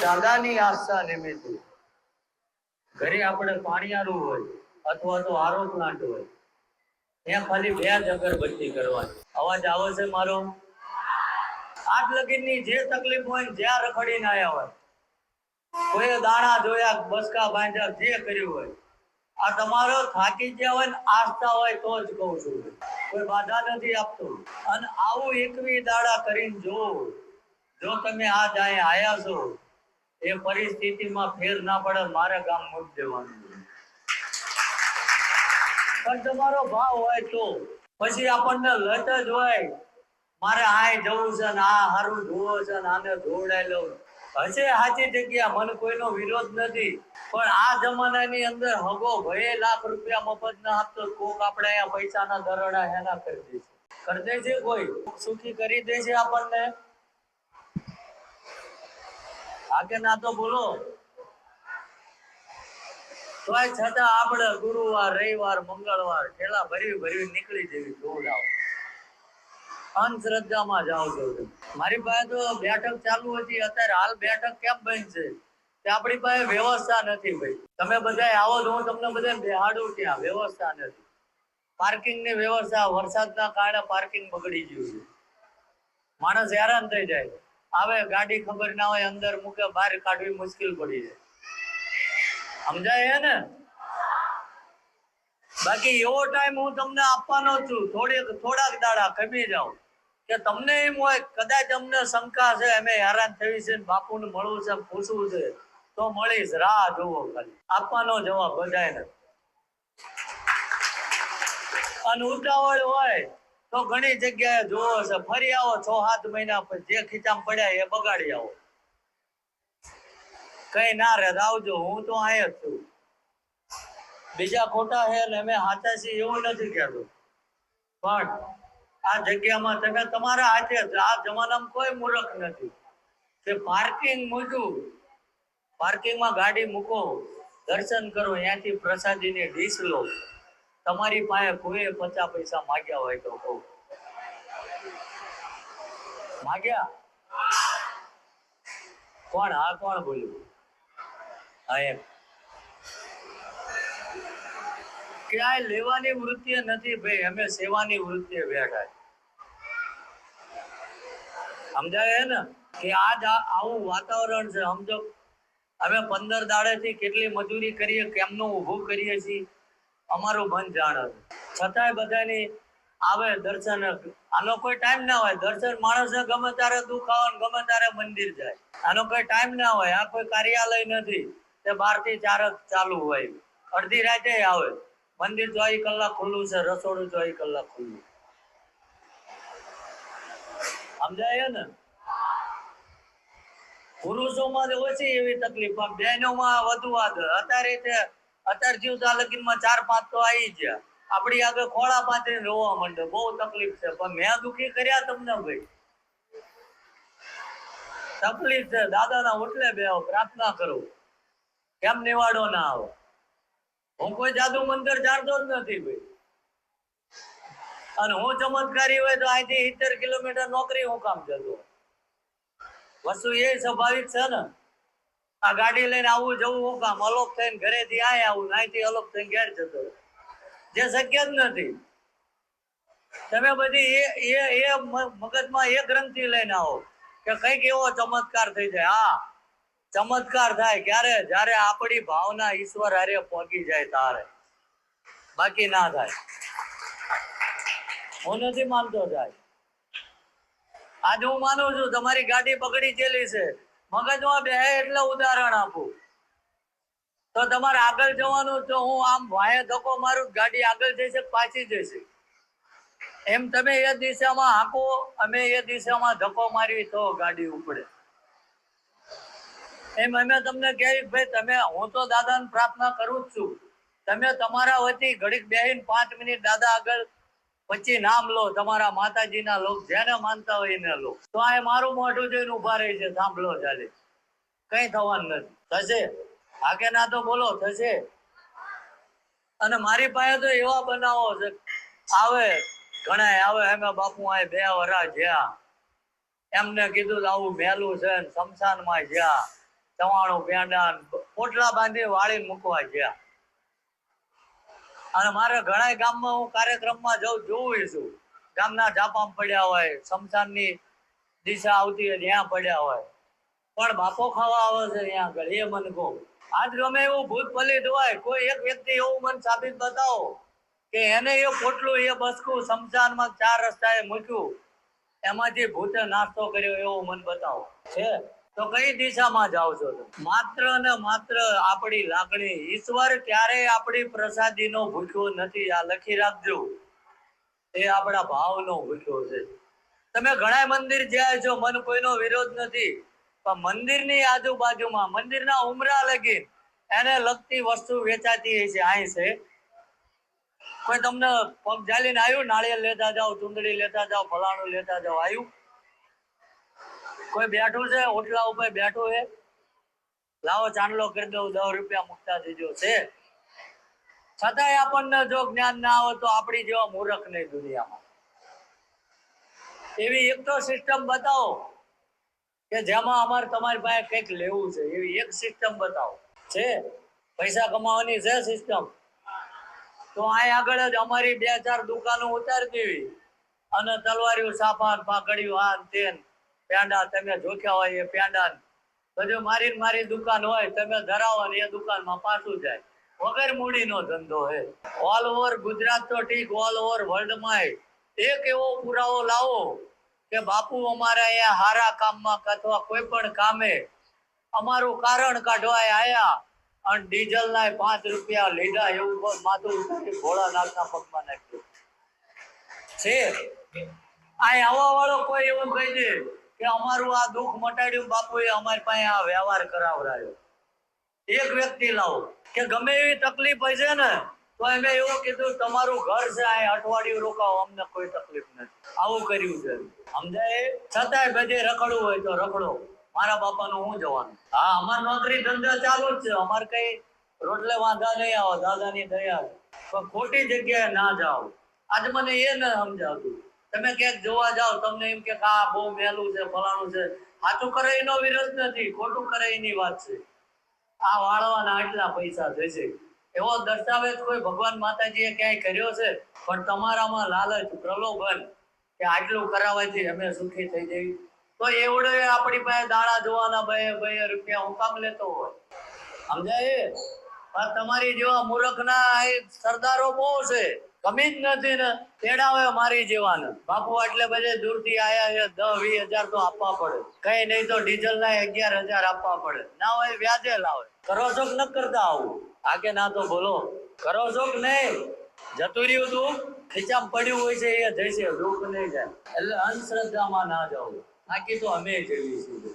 ચાંદાની આસ્થા નિમિત્તે ઘરે આપણે પાણીયારું હોય અથવા તો આરો પ્લાન્ટ હોય ત્યાં ખાલી 2 જ અગરબત્તી કરવાની. અવાજ આવે છે મારો? આજ લગીની જે તકલીફ હોય જ્યાં રખડીને આવ્યા હોય, કોઈ દાણા જોયા, બસકા બાંધ્યા, જે કર્યું હોય, આ તમારો થાકી ગયા હોય ને આસ્થા હોય તો જ કહું છું, કોઈ બાધા નથી આપતો. અને આવું 21 દાડા કરીને જો તમે આ જાય આયા છો, એ પરિસ્થિતિમાં ફેર ના પડે, મારે ગામ મૂકી દેવાનું. પણ તમારો ભાવ હોય તો પછી આપણને લટ જ હોય, મારે આય જવું છે ને આ હારું જોવો છે ને આને જોવડાઈ લઉં. હશે સાચી જગ્યા, મને કોઈનો વિરોધ નથી, પણ આ જમાનાની અંદર હગો ભયે લાખ રૂપિયા મફત ના આપતો, કોક આપણે અહીંયા પૈસાના દરોડા હેના કરી દે છે, કોઈ સુખી કરી દે છે આપણને. આગે ના તો બોલો. તોય છતાં આપણે ગુરુવાર, રવિવાર, મંગળવાર ઠેલા ભરી નીકળી જેવી જોડાવ અંધશ્રદ્ધામાં જાઓ છો. મારી પાસે તો બેઠક ચાલુ હતી, અત્યારે હાલ બેઠક કેમ બંધ છે કે આપણી પાસે વ્યવસ્થા નથી. ભાઈ તમે બધા આવો તો હું તમને બધા બેહાડું, ત્યાં વ્યવસ્થા નથી. પાર્કિંગ ની વ્યવસ્થા, વરસાદના કારણે પાર્કિંગ બગડી ગયું છે, માણસ હેરાન થઈ જાય. આવે ગાડી ખબર ના હોય, અંદર મૂકે, બહાર કાઢવી મુશ્કેલ પડી જાય. સમજાય ને? બાકી એવો ટાઈમ હું તમને આપવાનો છું, થોડાક દાડા ખમી જાઓ કે તમને એમ હોય કદાચ અમને શંકા છે, અમે હેરાન થઈ છે, બાપુને મળવું છે, પૂછવું છે, તો મળીશ, રાહ જોવો. ખાલી આપવાનો જવાબ બધાને. અને ઉતાવળ હોય તો ઘણી જગ્યાએ જોવો છે, ફરી આવો 6-7 મહિના પછી, જે ખીચામ પડ્યા એ બગાડી આવો. કઈ ના રહે આવજો, હું તો આય જ છું. બીજા ખોટા છે ને અમે સાચા છીએ એવું નથી કહેતો, પણ આ જગ્યામાં તમે તમારા હાથે, આ જમાનામાં કોઈ મૂર્ખ નથી કે પાર્કિંગ મૂક્યું, પાર્કિંગમાં ગાડી મૂકો, દર્શન કરો, ત્યાંથી પ્રસાદીની ડીશ લો. તમારી પાસે કોઈ 50 પૈસા માગ્યા હોય તો કહું, માગ્યા? કોણ? હા, કોણ બોલ્યું? હા, એમ ક્યાંય લેવાની વૃત્તિએ નથી ભાઈ, અમે સેવાની વૃત્તિએ બેઠા. સમજાય ને કે આજ આવું વાતાવરણ છે. સમજો અમે 15 દાડેથી કેટલી મજૂરી કરીએ, કેમનું ઊભું કરીએ છીએ, અમારું મન જાણે. છતાંય બધાની આવે દર્શન. આનો કોઈ ટાઈમ ના હોય. દર્શન માણસને ગમે ત્યારે દુઃખ આવે, ગમે ત્યારે મંદિર જાય. આનો કોઈ ટાઈમ ના હોય. આ કોઈ કાર્યાલય નથી તે 12 થી 4 જ ચાલુ હોય, અડધી રાતે આવે. મંદિર 24 કલાક ખુલ્લું છે, રસોડું 24 કલાક ખુલ્લું. સમજાય ને? પુરુષોમાં ઓછી એવી તકલીફ, પણ બહેનોમાં વધુ આદર. અત્યારે જીવતા લગીનમાં 4-5 તો આવી ગયા, આપણી આગળ ખોળા પાથરીને રોવા માંડે. બહુ તકલીફ છે, પણ મેં દુઃખી કર્યા તમને ભાઈ? તકલીફ છે, દાદાના ઓટલે બેહો, પ્રાર્થના કરો, કેમ નિવાડો ના આવો? હું કોઈ જાદુ મંદિર જાણતો જ નથી ભાઈ. અને હું ચમત્કારી હોય તો અહીંથી 70 કિલોમીટર નોકરી હું કામ જતો? વસ્તુ એ સ્વાભાવિક છે ને. આ ગાડી લઈને આવું જવું હું કામ? અલોપ થઈને ઘરેથી આય આવું, અહીંથી અલોપ થઈને ઘેર જતો, જે શક્ય જ નથી. તમે બધી એ મગજમાં એ ગ્રંથિ લઈને આવો કે કઈક એવો ચમત્કાર થઈ જાય. હા, ચમત્કાર થાય ક્યારે? જ્યારે આપણી ભાવના ઈશ્વર હારે પહોંચી જાય તારે, બાકી ના થાય. હું નથી માનતો થાય. આજે હું માનું છું તમારી ગાડી બગડી ગયેલી છે, મગજમાં બે એટલે ઉદાહરણ આપું તો તમારે આગળ જવાનું, તો હું આમ વાયે ધક્કો મારું, ગાડી આગળ જશે પાછી જશે. એમ તમે એ દિશામાં હાંકો, અમે એ દિશામાં ધક્કો મારી તો ગાડી ઉપડે. એમ અમે તમને કહેવી ભાઈ, તમે, હું તો દાદાને પ્રાર્થના કરું જ છું, તમે તમારા વતી ઘડીક બેહીને 5 મિનિટ દાદા આગળ પછી નામ લો, તમારા માતાજીના લોક જેને માનતા હોય એને લો. તો આ મારું મોઢું જોઈને ઉભા રહી છે, સાંભળો ચાલે, કઈ થવાનું નથી. થશે? આગે ના તો બોલો, થશે. અને મારી પાસે તો એવા બનાવો છે, આવે ઘણા આવે, અમે બાપુ આ 2 વરા જ્યાં, એમને કીધું આવું મેલું છે, શમશાનમાં જ્યાં ચવાણું પેંડા પોટલા બાંધી વાળીને મૂકવા ગયા. અને મારે ઘણા ગામમાં હું કાર્યક્રમમાં જોઉં છું, ગામના ઝાપામાં પડ્યા હોય, શમશાનની દિશા આવતી હોય ત્યાં પડ્યા હોય, પણ બાપો ખાવા આવે છે ત્યાં આગળ. એ મને કહો, આજ ગમે એવું ભૂત પલિત હોય, કોઈ એક વ્યક્તિ એવું મને સાબિત બતાવો કે એને એ પોટલું એ બસકું શમશાનમાં 4 રસ્તાએ મૂક્યું, એમાંથી ભૂતે નાસ્તો કર્યો, એવું મને બતાવો છે તો કઈ દિશામાં જાઓ છો? માત્ર ને માત્ર આપણી લાગણી. ઈશ્વર ક્યારેય આપણી પ્રસાદીનો ભૂખ્યો નથી, આ લખી રાખજો. એ આપણા ભાવનો ભૂખ્યો છે. તમે ઘણા મંદિર જ્યાં છો, મને કોઈનો વિરોધ નથી, પણ મંદિરની આજુબાજુમાં, મંદિરના ઉમરા લગી એને લગતી વસ્તુ વેચાતી હશે. અહીં છે કોઈ તમને પગ ઝાલીને આવ્યું? નાળિયેર લેતા જાઓ, ચૂંદડી લેતા જાઓ, ફલાણું લેતા જાઓ, આવ્યું? કોઈ બેઠું છે ઓટલા ઉપર બેઠું છે? લાવો ચાંદલો કરી દઉં, 10 રૂપિયા મુકતા દેજો છે. છતાંય આપણને જો જ્ઞાન ના આવે તો આપણી જેવા મૂર્ખ નહીં દુનિયામાં. એવી એક તો સિસ્ટમ બતાવો કે જેમાં અમારે તમારી પાસે કંઈક લેવું છે, એવી એક સિસ્ટમ બતાવો. છે પૈસા કમાવાની છે સિસ્ટમ, તો અહીં આગળ જ અમારી 2-4 દુકાનો ઉતારી દેવી અને તલવારીઓ, સાફાન, પાકડીઓ, આન તેન, પેંડા તમે જોખ્યા હોય એ પેંડા બધું મારી દુકાન હોય, તમે ધરાવો ને એ દુકાનમાં પાછું જાય. વગર મૂડીનો ધંધો હે. ઓલ ઓવર ગુજરાત તો ઠીક, ઓલ ઓવર વર્લ્ડમાં એક એવો પુરાવો લાવો કે બાપુ અમારા અહીંયા હારા કામમાં અથવા કોઈ પણ કામે અમારું કારણ કાઢવા આયા અને ડીઝલ ના 5 રૂપિયા લીધા, એવું માથું ઉતારી ભોળાનાથના પગમાં નાખ્યું છે. આ આવવા વાળો કોઈ એવું કહી દે કે અમારું આ દુઃખ મટાડ્યું બાપુએ, અમારી પાસે આ વ્યવહાર કરાવરાયો. એક વ્યક્તિ લાવો કે ગમે એવી તકલીફ હશે ને તો અમે એવું કીધું તમારું ઘર છે, આ અઠવાડિયું રોકાવો, અમને કોઈ તકલીફ નથી. આવું કર્યું છે સમજાય. છતાંય બધે રખડવું હોય તો રખડો, મારા બાપાનું હું જવાનું. હા, અમાર નોકરી ધંધા ચાલુ જ છે, અમારે કઈ રોટલે વાંધા નહીં આવો, દાદાની દયા. પણ ખોટી જગ્યાએ ના જાઓ. આજે મને એ ન સમજાવતું. તમે ક્યાંક જોવા જાઓ, તમને એમ કે આ બહુ મેલું છે, ફલાણું છે. સાચું કરે એનો વિરોધ નથી, ખોટું કરે એની વાત છે. આ વાળવાના આટલા પૈસા થશે એવો દસ્તાવેજ કોઈ ભગવાન માતાજીએ ક્યાંય કર્યો છે? પણ તમારામાં લાલચ, પ્રલોભન કે આટલું કરાવવાથી અમે સુખી થઈ જઈએ, તો એવડે આપણી પાસે દાણા જોવાના 2 રૂપિયા હું કામ લેતો હોય? સમજાય? તમારી જેવા મૂર્ખના સરદારો બહુ છે, કમી જ નથી ને. તેડાવે મારી જેવાને બાપુ એટલે બધે દૂરથી આયા છે, 10-20 હજાર તો આપવા પડે, કઈ નહીં તો ડીઝલ ના 11,000 આપવા પડે. ના હોય વ્યાજે લાવે. કરો છો કે ન કરતા આવું? આગે ના તો બોલો, કરો છો કે નહીં? જતું રહ્યું તું ખીચામાં પડ્યું હોય છે એ જઈશે, દુઃખ નહીં જાય. એટલે અંધશ્રદ્ધામાં ના જાવ, બાકી તો અમે જેવી છીએ.